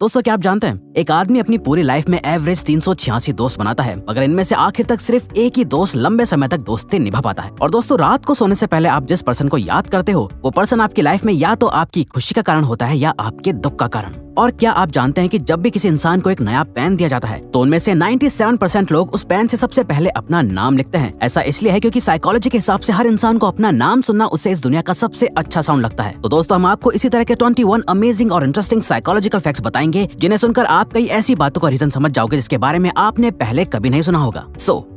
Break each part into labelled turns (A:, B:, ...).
A: दोस्तों क्या आप जानते हैं एक आदमी अपनी पूरी लाइफ में एवरेज 386 दोस्त बनाता है, मगर इनमें से आखिर तक सिर्फ एक ही दोस्त लंबे समय तक दोस्ती निभा पाता है। और दोस्तों रात को सोने से पहले आप जिस पर्सन को याद करते हो वो पर्सन आपकी लाइफ में या तो आपकी खुशी का कारण होता है या आपके दुख का कारण। और क्या आप जानते हैं कि जब भी किसी इंसान को एक नया पेन दिया जाता है तो उनमें से 97% लोग उस पेन से सबसे पहले अपना नाम लिखते हैं। ऐसा इसलिए है क्योंकि साइकोलॉजी के हिसाब से हर इंसान को अपना नाम सुनना उससे इस दुनिया का सबसे अच्छा साउंड लगता है। तो दोस्तों हम आपको इसी तरह के 21 अमेजिंग और इंटरेस्टिंग साइकोलॉजिकल फैक्ट्स बताएंगे जिन्हें सुनकर आप कई ऐसी बातों का रीजन समझ जाओगे जिसके बारे में आपने पहले कभी नहीं सुना होगा।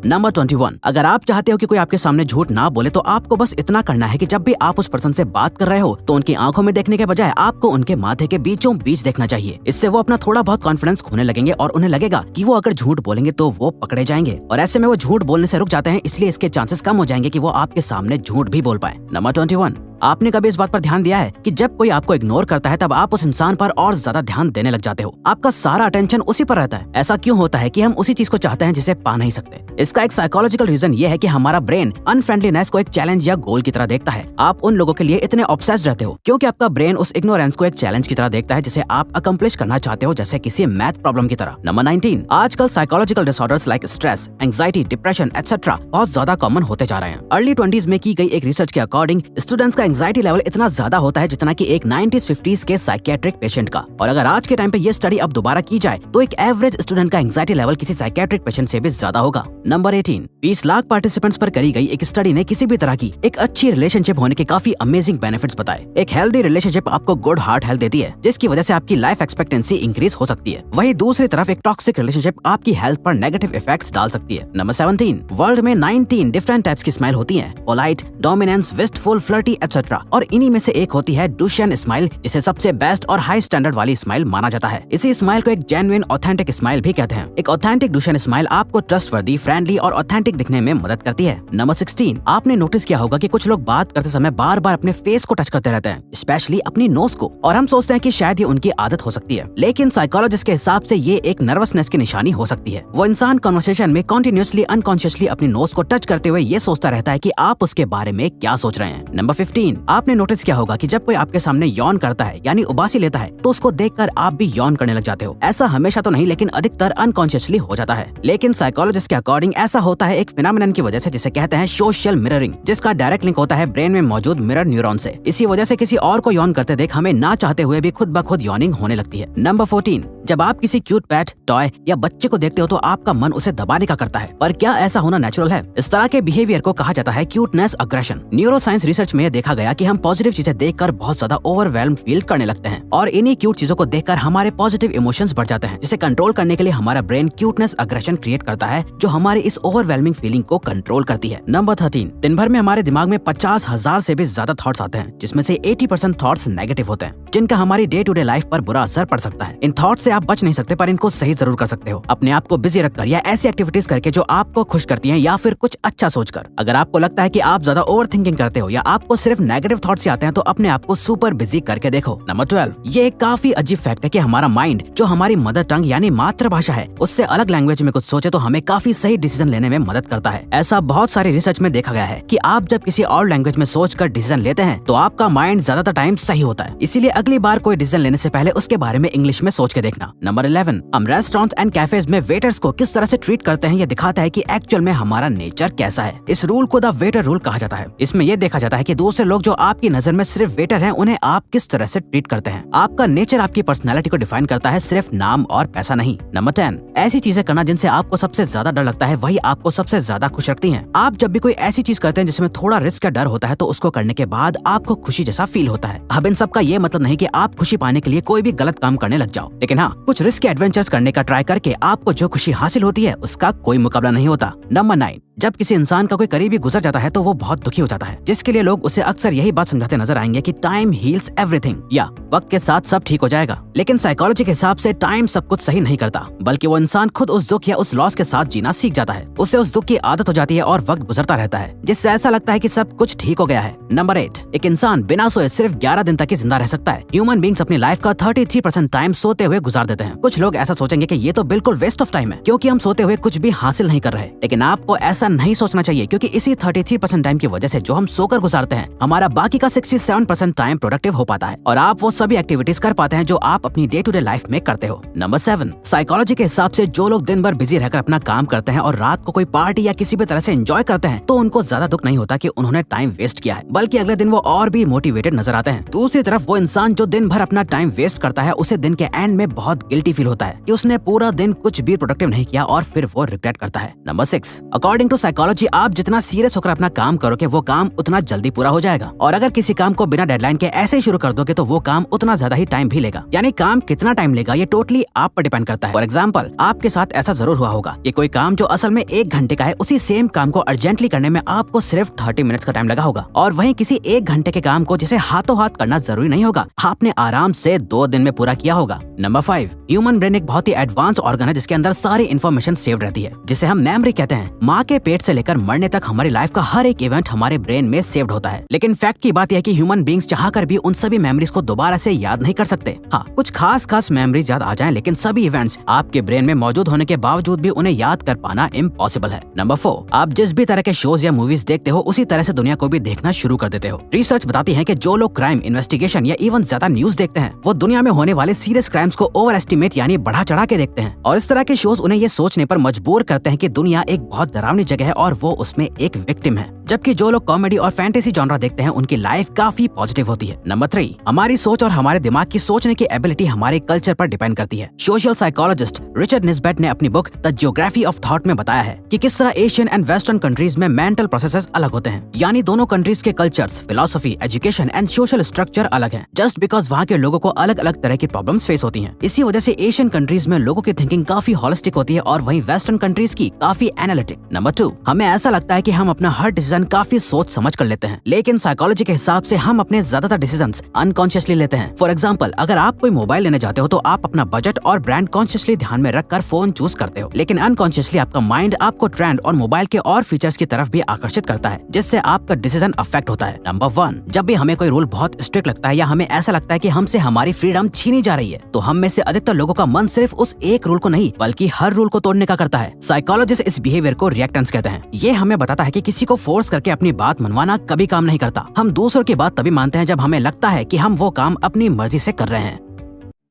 A: नंबर 21, अगर आप चाहते हो कि कोई आपके सामने झूठ ना बोले तो आपको बस इतना करना है कि जब भी आप उस पर्सन से बात कर रहे हो तो उनकी आंखों में देखने के बजाय आपको उनके माथे के बीचों बीच देखना चाहिए। इससे वो अपना थोड़ा बहुत कॉन्फिडेंस खोने लगेंगे और उन्हें लगेगा कि वो अगर झूठ बोलेंगे तो वो पकड़े जाएंगे, और ऐसे में वो झूठ बोलने से रुक जाते हैं, इसलिए इसके चांसेस कम हो जाएंगे कि वो आपके सामने झूठ भी बोल पाए। नंबर 21, आपने कभी इस बात पर ध्यान दिया है कि जब कोई आपको इग्नोर करता है तब आप उस इंसान पर और ज्यादा ध्यान देने लग जाते हो, आपका सारा अटेंशन उसी पर रहता है। ऐसा क्यों होता है कि हम उसी चीज को चाहते हैं जिसे पा नहीं सकते? इसका एक साइकोलॉजिकल रीजन ये है कि हमारा ब्रेन अनफ्रेंडलीनेस को एक चैलेंज या गोल की तरह देखता है। आप उन लोगों के लिए इतने ऑब्सेस्ड रहते हो क्योंकि आपका ब्रेन उस इग्नोरेंस को एक चैलेंज की तरह देखता है जिसे आप अकम्प्लिश करना चाहते हो, जैसे किसी मैथ प्रॉब्लम की तरह। नंबर 19, आजकल psychological disorders like stress, anxiety, depression etcetera बहुत ज्यादा कॉमन होते जा रहे हैं। अर्ली 20s में की गई एक रिसर्च के अकॉर्डिंग स्टूडेंट्स का एंग्जाइटी लेवल इतना ज्यादा होता है जितना कि एक 90s-50s के साइकियाट्रिक पेशेंट का। और अगर आज के टाइम पे ये स्टडी अब दोबारा की जाए तो एक एवरेज स्टूडेंट का एंग्जाइटी लेवल किसी साइकियाट्रिक पेशेंट से भी ज्यादा होगा। नंबर 18, 20 लाख पार्टिसिपेंट्स पर करी गई एक स्टडी ने किसी भी तरह की एक अच्छी रिलेशनशिप होने के काफी अमेजिंग बेनिफिट्स बताए। एक हेल्दी रिलेशनशिप आपको गुड हार्ट हेल्थ देती है जिसकी वजह से आपकी लाइफ एक्सपेक्टेंसी इंक्रीज हो सकती है। वहीं दूसरी तरफ एक टॉक्सिक रिलेशनशिप आपकी हेल्थ पर नेगेटिव इफेक्ट्स डाल सकती है। नंबर 17, वर्ल्ड में 19 डिफरेंट टाइप्स की स्माइल होती है, polite, dominance, wistful, flirty etcetera, और इन्हीं में से एक होती है डुशेन स्माइल, जिसे सबसे बेस्ट और हाई स्टैंडर्ड वाली स्माइल माना जाता है। इसी स्माइल को एक जेन्युइन ऑथेंटिक स्माइल भी कहते हैं। एक ऑथेंटिक डुशेन स्माइल आपको ट्रस्टवर्दी, फ्रेंडली और ऑथेंटिक दिखने में मदद करती है। नंबर 16, आपने नोटिस किया होगा कि कुछ लोग बात करते समय बार बार अपने फेस को टच करते रहते हैं, स्पेशली अपनी नोज को, और हम सोचते हैं कि शायद ये उनकी आदत हो सकती है, लेकिन साइकोलॉजिस्ट के हिसाब से ये एक नर्वसनेस की निशानी हो सकती है। वो इंसान कन्वर्सेशन में कंटिन्यूअसली अनकॉन्शियसली अपनी नोज को टच करते हुए ये सोचता रहता है कि आप उसके बारे में क्या सोच रहे हैं। नंबर 15, आपने नोटिस किया होगा कि जब कोई आपके सामने यौन करता है यानी उबासी लेता है तो उसको देखकर आप भी यौन करने लग जाते हो। ऐसा हमेशा तो नहीं, लेकिन अधिकतर अनकॉन्शियसली हो जाता है। लेकिन साइकोलॉजिस्ट के अकॉर्डिंग ऐसा होता है एक फिनोमेनन की वजह से जिसे कहते हैं सोशल मिररिंग, जिसका डायरेक्ट लिंक होता है ब्रेन में मौजूद मिरर न्यूरॉन से। इसी वजह से किसी और को यौन करते देख हमें ना चाहते हुए भी खुद ब खुद यौनिंग होने लगती है। नंबर 14, जब आप किसी क्यूट पेट, टॉय या बच्चे को देखते हो तो आपका मन उसे दबाने का करता है, पर क्या ऐसा होना नेचुरल है? इस तरह के बिहेवियर को कहा जाता है क्यूटनेस अग्रेशन। न्यूरोसाइंस रिसर्च में देखा गया कि हम पॉजिटिव चीजें देखकर बहुत ज्यादा ओवरवेल्म फील करने लगते हैं, और इन्हीं क्यूट चीजों को देखकर हमारे पॉजिटिव इमोशंस बढ़ जाते हैं, जिसे कंट्रोल करने के लिए हमारा ब्रेन क्यूटनेस अग्रेशन क्रिएट करता है जो हमारी इस ओवरवेल्मिंग फीलिंग को कंट्रोल करती है। नंबर 13, दिन भर में हमारे दिमाग में 50,000 से भी ज्यादा थॉट्स आते हैं, जिसमें से 80% थॉट्स नेगेटिव होते हैं, जिनका हमारी डे टू डे लाइफ पर बुरा असर पड़ सकता है। इन थॉट से आप बच नहीं सकते, पर इनको सही जरूर कर सकते हो, अपने आप को बिजी रखकर या ऐसी एक्टिविटीज करके जो आपको खुश करती हैं, या फिर कुछ अच्छा सोचकर। अगर आपको लगता है कि आप ज्यादा ओवर थिंकिंग करते हो या आपको सिर्फ नेगेटिव थॉट्स आते हैं तो अपने आप को सुपर बिजी करके देखो। नंबर 12, ये एक काफी अजीब फैक्ट है कि हमारा माइंड जो हमारी मदर टंग यानी मातृभाषा है उससे अलग लैंग्वेज में कुछ सोचे तो हमें काफी सही डिसीजन लेने में मदद करता है। ऐसा बहुत सारे रिसर्च में देखा गया है कि आप जब किसी और लैंग्वेज में सोचकर डिसीजन लेते हैं तो आपका माइंड ज्यादातर टाइम सही होता है, इसीलिए अगली बार कोई डिसीजन लेने से पहले उसके बारे में इंग्लिश में सोच के देखना। नंबर 11, हम रेस्टोरेंट्स एंड कैफेज में वेटर्स को किस तरह से ट्रीट करते हैं ये दिखाता है कि एक्चुअल में हमारा नेचर कैसा है। इस रूल को द वेटर रूल कहा जाता है। इसमें यह देखा जाता है कि दूसरे लोग जो आपकी नजर में सिर्फ वेटर हैं उन्हें आप किस तरह से ट्रीट करते हैं। आपका नेचर आपकी पर्सनैलिटी को डिफाइन करता है, सिर्फ नाम और पैसा नहीं। नंबर 10, ऐसी चीजें करना जिनसे आपको सबसे ज्यादा डर लगता है वही आपको सबसे ज्यादा खुश रखती हैं। आप जब भी कोई ऐसी चीज करते हैं जिसमें थोड़ा रिस्क का डर होता है तो उसको करने के बाद आपको खुशी जैसा फील होता है। अब इन सब का ये मतलब नहीं कि आप खुशी पाने के लिए कोई भी गलत काम करने लग जाओ, लेकिन हाँ, कुछ रिस्क के एडवेंचर्स करने का ट्राई करके आपको जो खुशी हासिल होती है उसका कोई मुकाबला नहीं होता। नंबर 9, जब किसी इंसान का कोई करीबी गुजर जाता है तो वो बहुत दुखी हो जाता है, जिसके लिए लोग उसे अक्सर यही बात समझाते नजर आएंगे कि टाइम हील्स एवरीथिंग, या वक्त के साथ सब ठीक हो जाएगा। लेकिन साइकोलॉजी के हिसाब से टाइम सब कुछ सही नहीं करता, बल्कि वो इंसान खुद उस दुख या उस लॉस के साथ जीना सीख जाता है। उसे उस दुख की आदत हो जाती है और वक्त गुजरता रहता है, जिससे ऐसा लगता है कि सब कुछ ठीक हो गया है। नंबर 8, एक इंसान बिना सोए सिर्फ 11 दिन तक ही जिंदा रह सकता है। ह्यूमन बींग्स अपनी लाइफ का 33% टाइम सोते हुए गुजार देते हैं। कुछ लोग ऐसा सोचेंगे कि ये तो बिल्कुल वेस्ट ऑफ टाइम है क्योंकि हम सोते हुए कुछ भी हासिल नहीं कर रहे, लेकिन आपको ऐसा ऐसा नहीं सोचना चाहिए, क्योंकि इसी 33% टाइम की वजह से जो हम सोकर गुजारते हैं, हमारा बाकी का 67% टाइम प्रोडक्टिव हो पाता है और आप वो सभी एक्टिविटीज कर पाते हैं जो आप अपनी डे टू डे लाइफ में करते हो। नंबर 7, साइकोलॉजी के हिसाब से जो लोग दिन भर बिजी रहकर अपना काम करते हैं और रात को कोई पार्टी या किसी भी तरह से एंजॉय करते हैं, तो उनको ज्यादा दुख नहीं होता कि उन्होंने टाइम वेस्ट किया है, बल्कि अगले दिन वो और भी मोटिवेटेड नजर आते हैं। दूसरी तरफ वो इंसान जो दिन भर अपना टाइम वेस्ट करता है, उसे दिन के एंड में बहुत गिल्टी फील होता है कि उसने पूरा दिन कुछ भी प्रोडक्टिव नहीं किया और फिर वो रिग्रेट करता है। नंबर 6, अकॉर्डिंग टू साइकोलॉजी, आप जितना सीरियस होकर अपना काम करोगे वो काम उतना जल्दी पूरा हो जाएगा, और अगर किसी काम को बिना डेडलाइन के ऐसे ही शुरू कर दोगे तो वो काम उतना ज्यादा ही टाइम भी लेगा। यानी काम कितना टाइम लेगा ये टोटली आप पर डिपेंड करता है। फॉर एग्जाम्पल, आपके साथ ऐसा जरूर हुआ होगा कि कोई काम जो असल में 1 घंटे का है, उसी सेम काम को अर्जेंटली करने में आपको सिर्फ 30 मिनट्स का टाइम लगा होगा, और वहीं किसी 1 घंटे के काम को जिसे हाथों हाथ करना जरूरी नहीं होगा, आपने आराम से 2 दिन में पूरा किया होगा। नंबर 5, ह्यूमन ब्रेन एक बहुत ही एडवांस ऑर्गन है जिसके अंदर सारी इन्फॉर्मेशन सेव्ड रहती है, जिसे हम मेमोरी कहते हैं। माँ के पेट से लेकर मरने तक हमारी लाइफ का हर एक इवेंट हमारे ब्रेन में सेव्ड होता है। लेकिन फैक्ट की बात यह है कि ह्यूमन बीइंग्स चाहकर भी उन सभी मेमोरीज को दोबारा से याद नहीं कर सकते। हाँ, कुछ खास मेमोरीज याद आ जाएं, लेकिन सभी इवेंट्स आपके ब्रेन में मौजूद होने के बावजूद भी उन्हें याद कर पाना इम्पॉसिबल है। नंबर 4, आप जिस भी तरह के शोज या मूवीज देखते हो उसी तरह से दुनिया को भी देखना शुरू कर देते हो। रिसर्च बताती है कि जो लोग क्राइम इन्वेस्टिगेशन या इवन ज्यादा न्यूज देखते हैं, वो दुनिया में होने वाले सीरियस क्राइम्स को ओवर एस्टिमेट यानी बढ़ा चढ़ा के देखते हैं, और इस तरह के शोज उन्हें ये सोचने पर मजबूर करते हैं कि दुनिया एक बहुत डरावनी जगह है और वो उसमें एक विक्टिम है। जबकि जो लोग कॉमेडी और फैंटेसी जॉनरा देखते हैं उनकी लाइफ काफी पॉजिटिव होती है। नंबर 3, हमारी सोच और हमारे दिमाग की सोचने की एबिलिटी हमारे कल्चर पर डिपेंड करती है। सोशल साइकोलॉजिस्ट रिचर्ड निस्बेट ने अपनी book the geography of thought में बताया है कि किस तरह एशियन एंड वेस्टर्न कंट्रीज में मेंटल प्रोसेसेस अलग होते हैं, यानी दोनों कंट्रीज के cultures, philosophy, education and social structure अलग है, जस्ट बिकॉज वहाँ के लोगों को अलग अलग तरह की प्रॉब्लम्स फेस होती हैं। इसी वजह से एशियन कंट्रीज में लोगों की थिंकिंग काफी होलिस्टिक होती है और वहीं वेस्टर्न कंट्रीज की काफी एनालिटिक। नंबर 2, हमें ऐसा लगता है कि हम अपना हर डिसीजन काफी सोच समझ कर लेते हैं, लेकिन साइकोलॉजी के हिसाब से हम अपने ज्यादातर डिसीजंस अनकॉन्शियसली लेते हैं। फॉर एग्जांपल, अगर आप कोई मोबाइल लेने जाते हो तो आप अपना बजट और ब्रांड कॉन्शियसली ध्यान में रखकर फोन चूज करते हो, लेकिन अनकॉन्शियसली आपका माइंड आपको ट्रेंड और मोबाइल के और फीचर्स की तरफ भी आकर्षित करता है, जिससे आपका डिसीजन अफेक्ट होता है। नंबर 1, जब भी हमें कोई रूल बहुत स्ट्रिक्ट लगता है या हमें ऐसा लगता है कि हमसे हमारी फ्रीडम छीनी जा रही है, तो हम में से अधिकतर लोगों का मन सिर्फ उस एक रूल को नहीं बल्कि हर रूल को तोड़ने का करता है। साइकोलॉजिस्ट इस बिहेवियर को रिएक्टेंस कहते हैं। ये हमें बताता है कि किसी को फोर्स करके अपनी बात मनवाना कभी काम नहीं करता। हम दूसरों की बात तभी मानते हैं जब हमें लगता है कि हम वो काम अपनी मर्जी से कर रहे हैं।